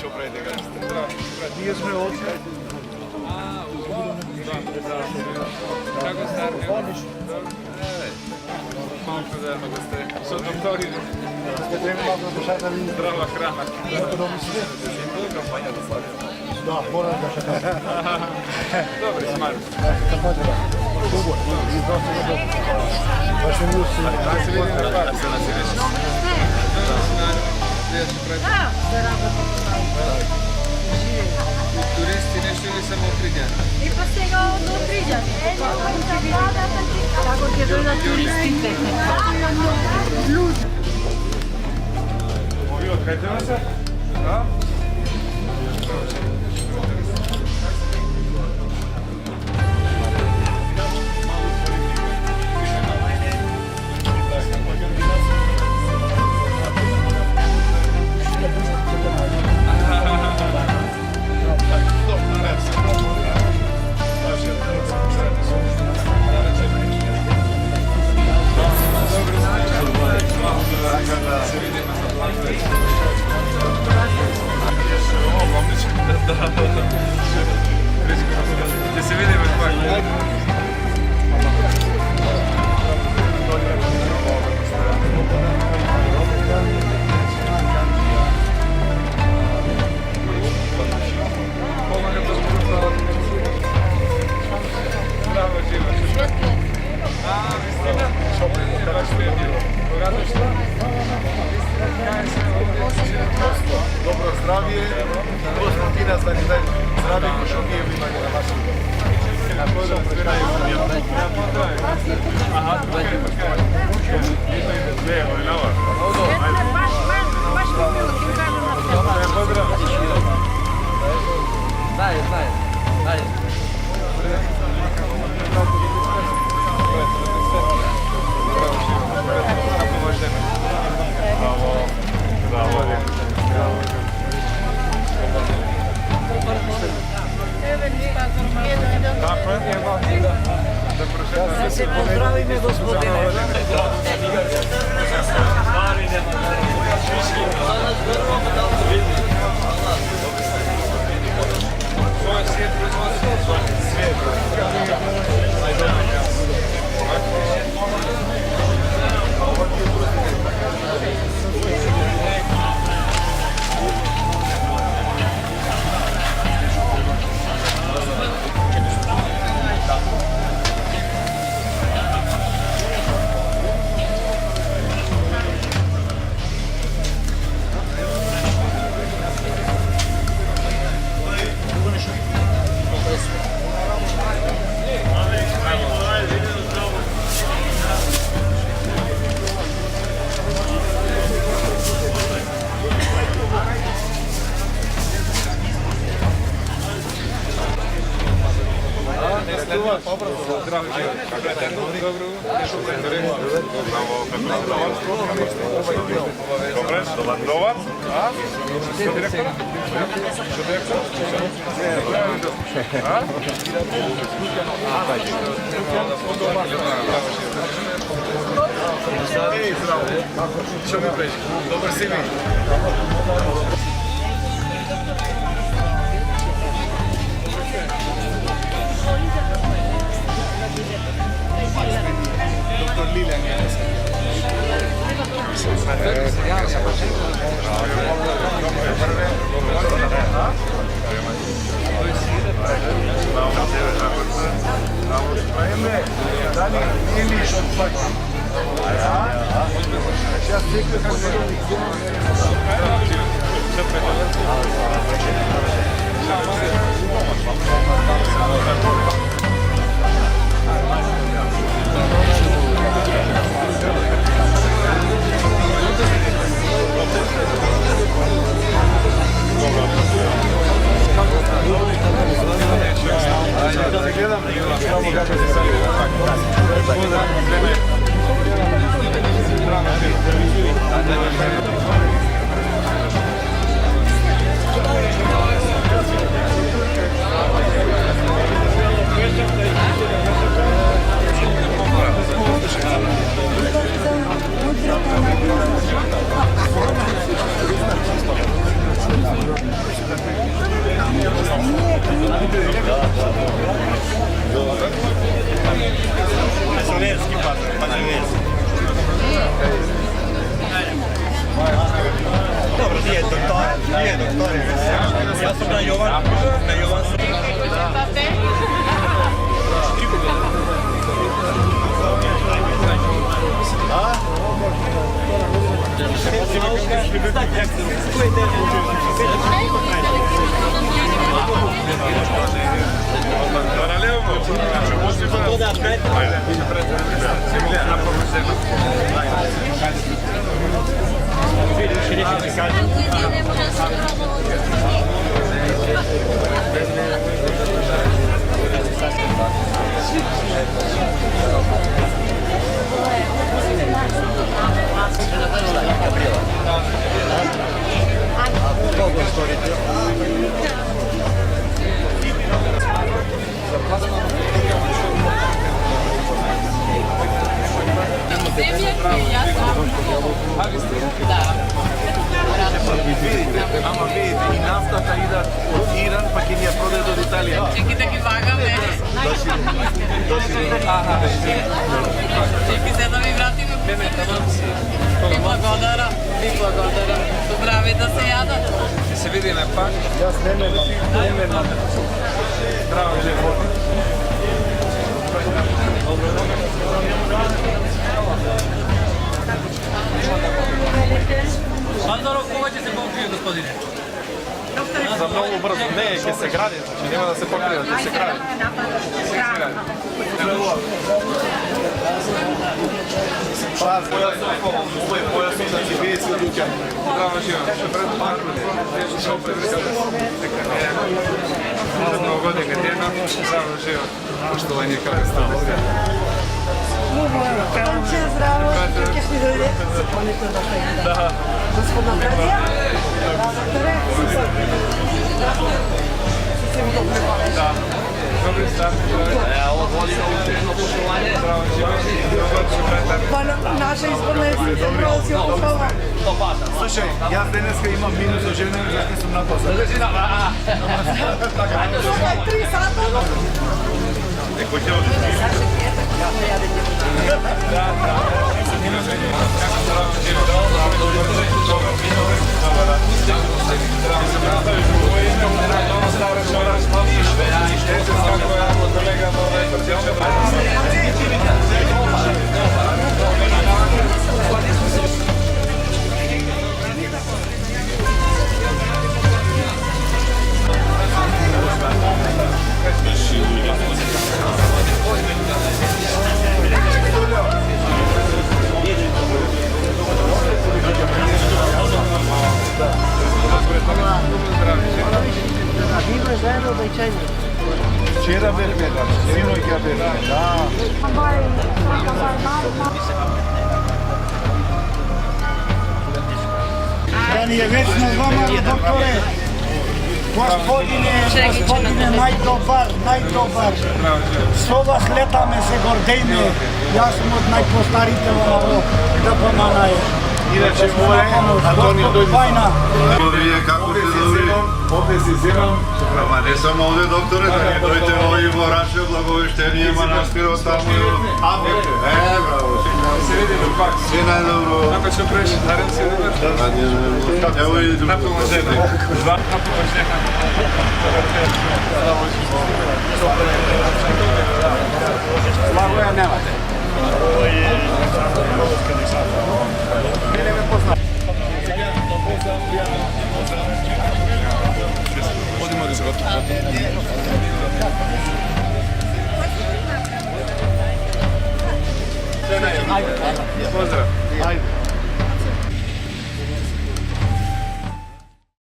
Що прийде, кажете? Ние сме овде. Како сте, Армио? Малко заедно да сте со доктори. Сте требали малко да пошатали Здрава храна. економисите. Кампања да слави. Да, мора да шатали. Добре, смарно. Кампања. Добро. И доста добро. Баш не мислам. Да се видим на пара, се си рече. Туристи нешто или само приѓани? И па сега од Одрижан. Како ќе дојдат туристите? Луѓе. Ви од кај се? Да? Ќе се видиме пак. Здраво, живо. Вистина? Баш ми е било. Кога дошла? Добро здравје. Господ ти нас да ни даде здравје кој што ние имаме на вашето. Да се поздравиме, господине. Здраво, живо. Добре, Ландоваc? А? Що директор? Що директор? А? Ей, здраво. Що ми прийшли? Добре си ми. Доктор Лилиан Penzionerski penzionerski. Dobro, nije doktor. Ja sam na Jovan Ама видите, и нафтата иде од Иран, па ќе ни ја продаде од Италија. Чеки да ги вагаме. Чеки се да ми вратиме. Ви благодарам. Добрави да се јадат. Ќе се видиме пак. Јас немам. Здраво, живот. Андоров, кога ќе се покрие, господине? За многу брзо. Не, ќе се гради, значи нема да се покрие, ќе се гради. Паз, овој појасот да ти види се луѓе. Здраво, живот. Шо дека не е. Много година дена, здраво, живот. Поштовање како става. Zdravo, kje si dojde? Да. Gospodna Fredija? Да. Добри старт. Ovo godina uspješno poštovanje. Zdravo, život. Naša izborna jedinica prolazi oko toga. Слушај, јас денеска имам минус од жена, зашто сум напослед. Слушай, 3 sata. Вчера бевме, синој ќе бевме, да. Да ни е вечно вама, докторе. Господине, најдобар. Со вас летаме, се гордејме. Јас сум од најпостарите во да поманае. Иначе мој Антонио Бајна. Вие како сте добри? Овде си земам. Ама не само овде, докторе, да не дојдете овој во Раше, благовештение, манастирот таму. Браво. Се видиме пак. Се најдобро. Како ќе преш, дарен се да Ево и друго. напилна жена. Два напилна жена. Благо ја немате. Мене ме позна. Одиме да се Поздрав. Ајде.